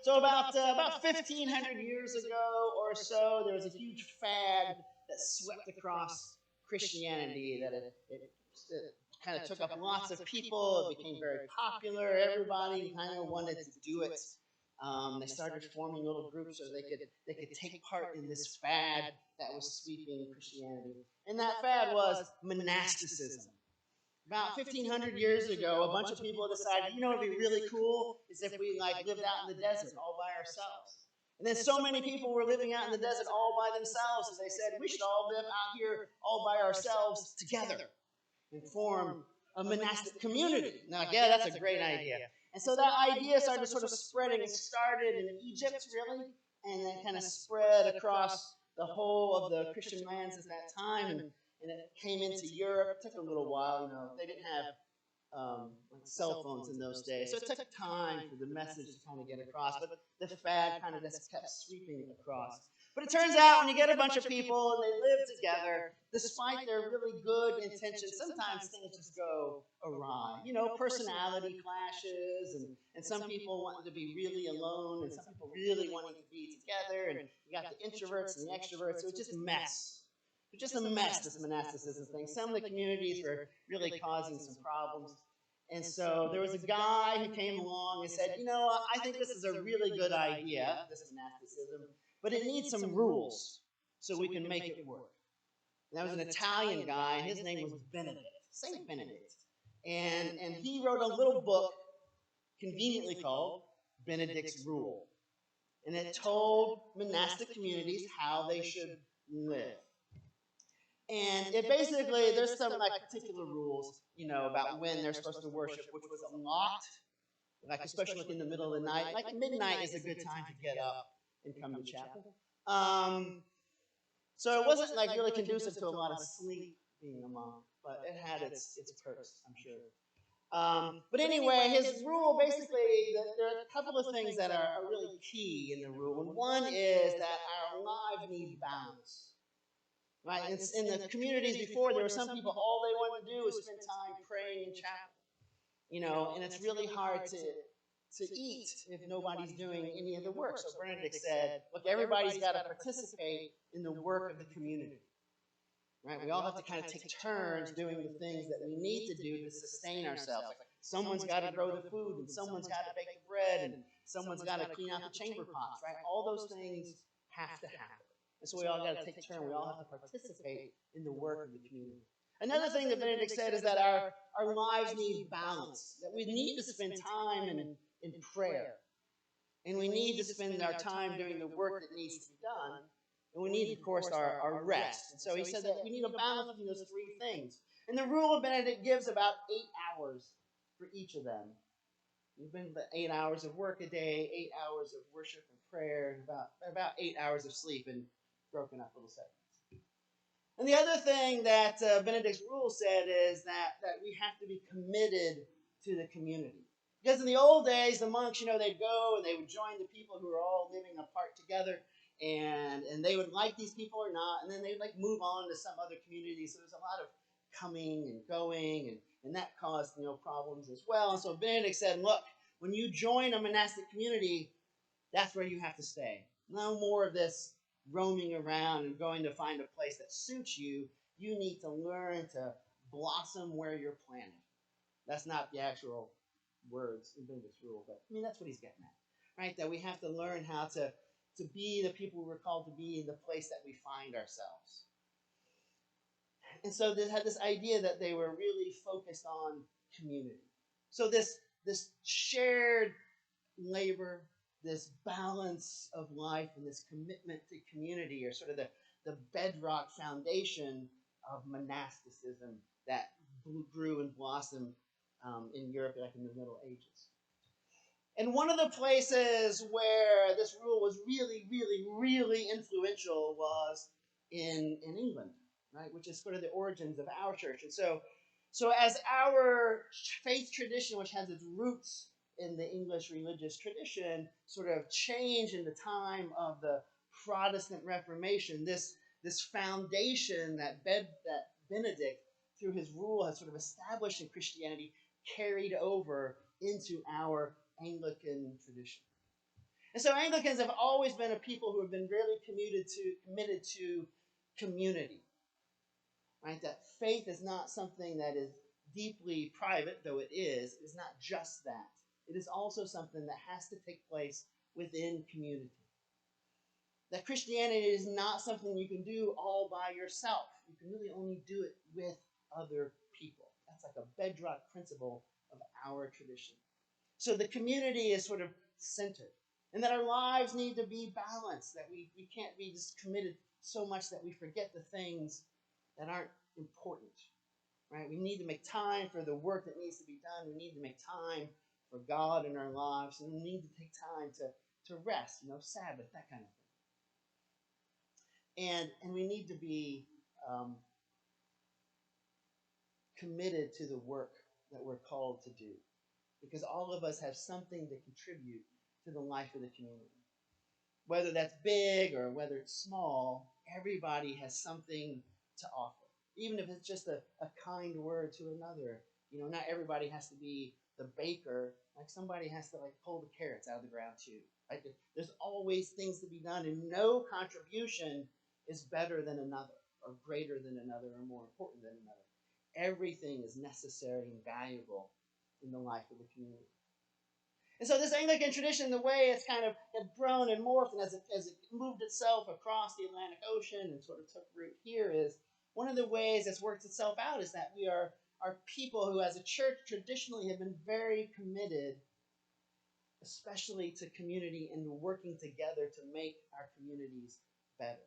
So about 1,500 years ago or so, there was a huge fad that swept across Christianity. That it kind of took up lots of people. It became very popular. Everybody kind of wanted to do it. They started forming little groups so they could take part in this fad that was sweeping Christianity. And that fad was monasticism. About 1,500 years ago, a bunch of people decided, you know, what would be really cool is if we lived out in the desert all by ourselves. And then so many people were living out in the desert all by themselves, so they said we should all live out here all by ourselves together and form a monastic community. Now, yeah, that's a great idea. And so that idea started sort of spreading. It started in Egypt, really, and then kind of spread across the whole of the Christian lands at that time. And it came into Europe. It took a little while, you know. They didn't have cell phones in those days, so it took time for the message to kind of get across. But the fad kind of just kept sweeping across. But it turns out when you get a bunch of people and they live together, despite their really good intentions, sometimes things just go awry. You know, personality clashes, and some people want to be really alone, and some people really wanting to be together, and you got the introverts and the extroverts, so it's just a mess. It's just a mess, this monasticism thing. Some of the communities were really causing some problems. And so there was a guy who came along and said, you know, I think this is a really good idea, this monasticism, but it needs some rules so we can make it work. And that was an Italian guy, and his name was Benedict, Saint Benedict. And he wrote a little book conveniently called Benedict's Rule. And it told monastic communities how they should live. And it basically, there's some particular rules, you know, about when they're supposed to worship, which was a lot, especially in the middle of the night. Like midnight is a good time to get up and come to chapel. So it wasn't really conducive to a lot of sleep being a monk, but it had its perks, I'm sure. But anyway, his rule basically, there are a couple of things that are really key in the rule. And one is that our lives need balance. Right? In the communities before, there were some people, all they wanted to do was spend time praying in chapel. You know, and it's really hard to eat if nobody's doing any of the work. So Benedict said, look, everybody's got to participate in the work of the community. Right? We all have to kind of take turns doing the things that we need to do to sustain ourselves. Like someone's got to grow the food, and someone's got to bake the bread, and someone's got to clean out the chamber pots. Right? All those things have to happen. And so we all got to take turn. We all have to participate in the work of the community. Another thing that Benedict said is that our lives need balance, that we need to spend time in prayer. And we need to spend our time doing the work that needs to be done. And we need, of course, our rest. And so he said that we need a balance between those three things. And the rule of Benedict gives about 8 hours for each of them. You've been 8 hours of work a day, 8 hours of worship and prayer, and about 8 hours of sleep in broken up little segments. And the other thing that Benedict's rule said is that we have to be committed to the community. Because in the old days, the monks, you know, they'd go and they would join the people who were all living apart together, and they would like these people or not, and then they'd move on to some other community. So there's a lot of coming and going, and that caused, you know, problems as well. And so Benedict said, look, when you join a monastic community, that's where you have to stay. No more of this roaming around and going to find a place that suits you. You need to learn to blossom where you're planted. That's not the actual words in Benedict's rule, but I mean, that's what he's getting at, right? That we have to learn how to be the people we're called to be in the place that we find ourselves. And so they had this idea that they were really focused on community. So this shared labor, this balance of life, and this commitment to community are sort of the bedrock foundation of monasticism that grew and blossomed in Europe in the Middle Ages. And one of the places where this rule was really, really, really influential was in England, right? Which is sort of the origins of our church. And so as our faith tradition, which has its roots in the English religious tradition, sort of changed in the time of the Protestant Reformation, this foundation that Benedict, through his rule, has sort of established in Christianity, carried over into our Anglican tradition. And so Anglicans have always been a people who have been really committed to community. Right? That faith is not something that is deeply private, though it is. It is not just that. It is also something that has to take place within community. That Christianity is not something you can do all by yourself. You can really only do it with other people. That's like a bedrock principle of our tradition. So the community is sort of centered. And that our lives need to be balanced, that we can't be just committed so much that we forget the things that aren't important. Right? We need to make time for the work that needs to be done. We need to make time for God in our lives. And we need to take time to rest, Sabbath, that kind of thing. And we need to be committed to the work that we're called to do. Because all of us have something to contribute to the life of the community. Whether that's big or whether it's small, everybody has something to offer. Even if it's just a kind word to another. Not everybody has to be the baker. Like somebody has to pull the carrots out of the ground too. Like there's always things to be done, and no contribution is better than another, or greater than another, or more important than another. Everything is necessary and valuable in the life of the community. And so this Anglican tradition, the way it's kind of grown and morphed, and as it moved itself across the Atlantic Ocean and sort of took root here, is one of the ways it's worked itself out is that we are people who, as a church, traditionally have been very committed, especially to community and working together to make our communities better.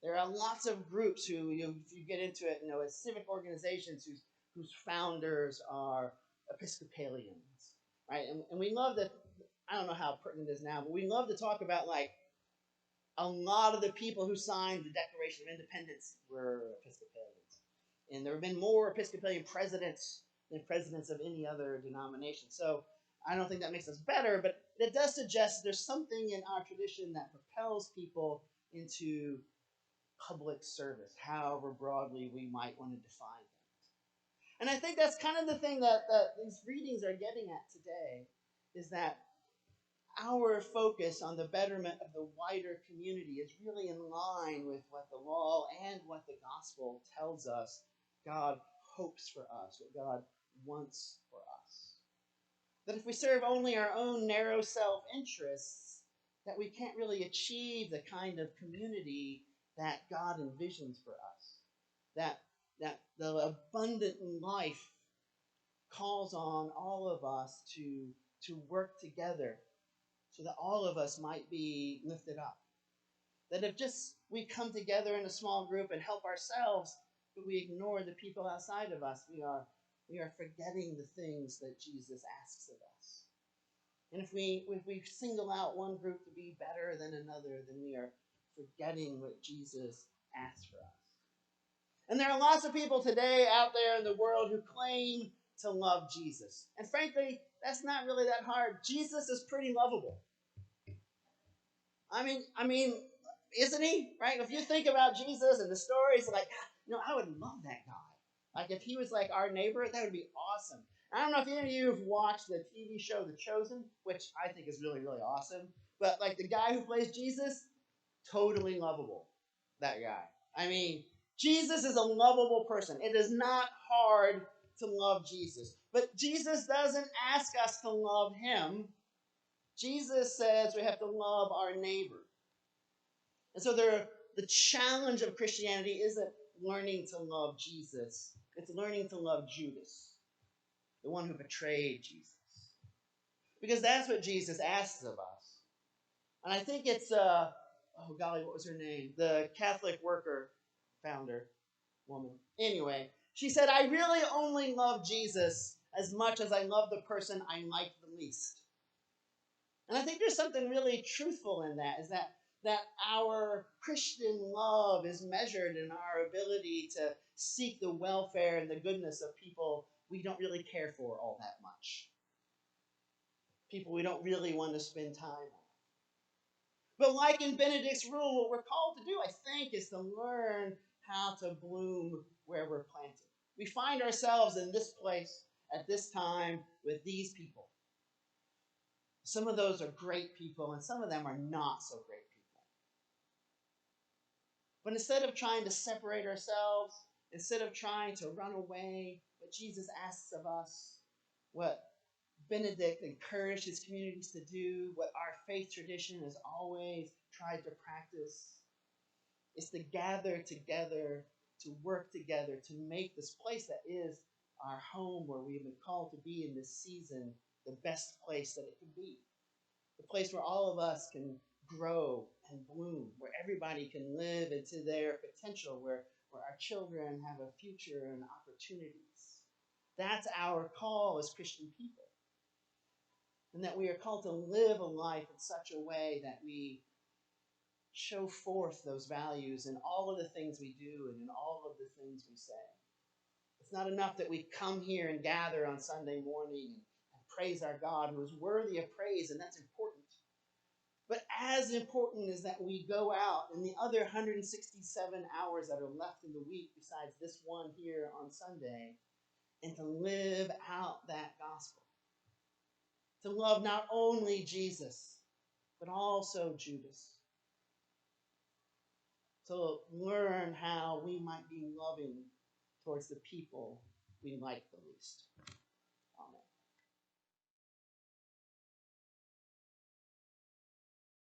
There are lots of groups who, if you get into it, as civic organizations whose founders are Episcopalians, right? And we love to, I don't know how pertinent it is now, but we love to talk about a lot of the people who signed the Declaration of Independence were Episcopalians. And there have been more Episcopalian presidents than presidents of any other denomination. So I don't think that makes us better, but it does suggest there's something in our tradition that propels people into public service, however broadly we might want to define that. And I think that's kind of the thing that these readings are getting at today, is that our focus on the betterment of the wider community is really in line with what the law and what the gospel tells us God hopes for us, what God wants for us. That if we serve only our own narrow self-interests, that we can't really achieve the kind of community that God envisions for us. That the abundant life calls on all of us to work together so that all of us might be lifted up. That if just we come together in a small group and help ourselves, but we ignore the people outside of us, we are forgetting the things that Jesus asks of us. And if we single out one group to be better than another, then we are forgetting what Jesus asks for us. And there are lots of people today out there in the world who claim to love Jesus. And frankly, that's not really that hard. Jesus is pretty lovable. I mean, isn't he? Right? If you think about Jesus and the stories, I would love that guy. Like, if he was like our neighbor, that would be awesome. I don't know if any of you have watched the TV show The Chosen, which I think is really, really awesome. But, the guy who plays Jesus, totally lovable. That guy. I mean, Jesus is a lovable person. It is not hard to love Jesus. But Jesus doesn't ask us to love him. Jesus says we have to love our neighbor. And so the challenge of Christianity isn't learning to love Jesus. It's learning to love Judas, the one who betrayed Jesus. Because that's what Jesus asks of us. And I think it's, oh golly, what was her name? The Catholic worker founder woman. Anyway, she said, I really only love Jesus as much as I love the person I like the least. And I think there's something really truthful in that, is that our Christian love is measured in our ability to seek the welfare and the goodness of people we don't really care for all that much. People we don't really want to spend time on. But like in Benedict's rule, what we're called to do, I think, is to learn how to bloom where we're planted. We find ourselves in this place at this time with these people. Some of those are great people, and some of them are not so great people. But instead of trying to separate ourselves, instead of trying to run away, what Jesus asks of us, what Benedict encouraged his communities to do, what our faith tradition has always tried to practice, is to gather together, to work together, to make this place that is our home, where we've been called to be in this season, the best place that it can be. The place where all of us can grow and bloom, where everybody can live into their potential, where our children have a future and opportunities. That's our call as Christian people. And that we are called to live a life in such a way that we show forth those values in all of the things we do and in all of the things we say. It's not enough that we come here and gather on Sunday morning and praise our God, who is worthy of praise, and that's important. But as important is that we go out in the other 167 hours that are left in the week, besides this one here on Sunday, and to live out that gospel. To love not only Jesus, but also Judas. To learn how we might be loving towards the people we like the least.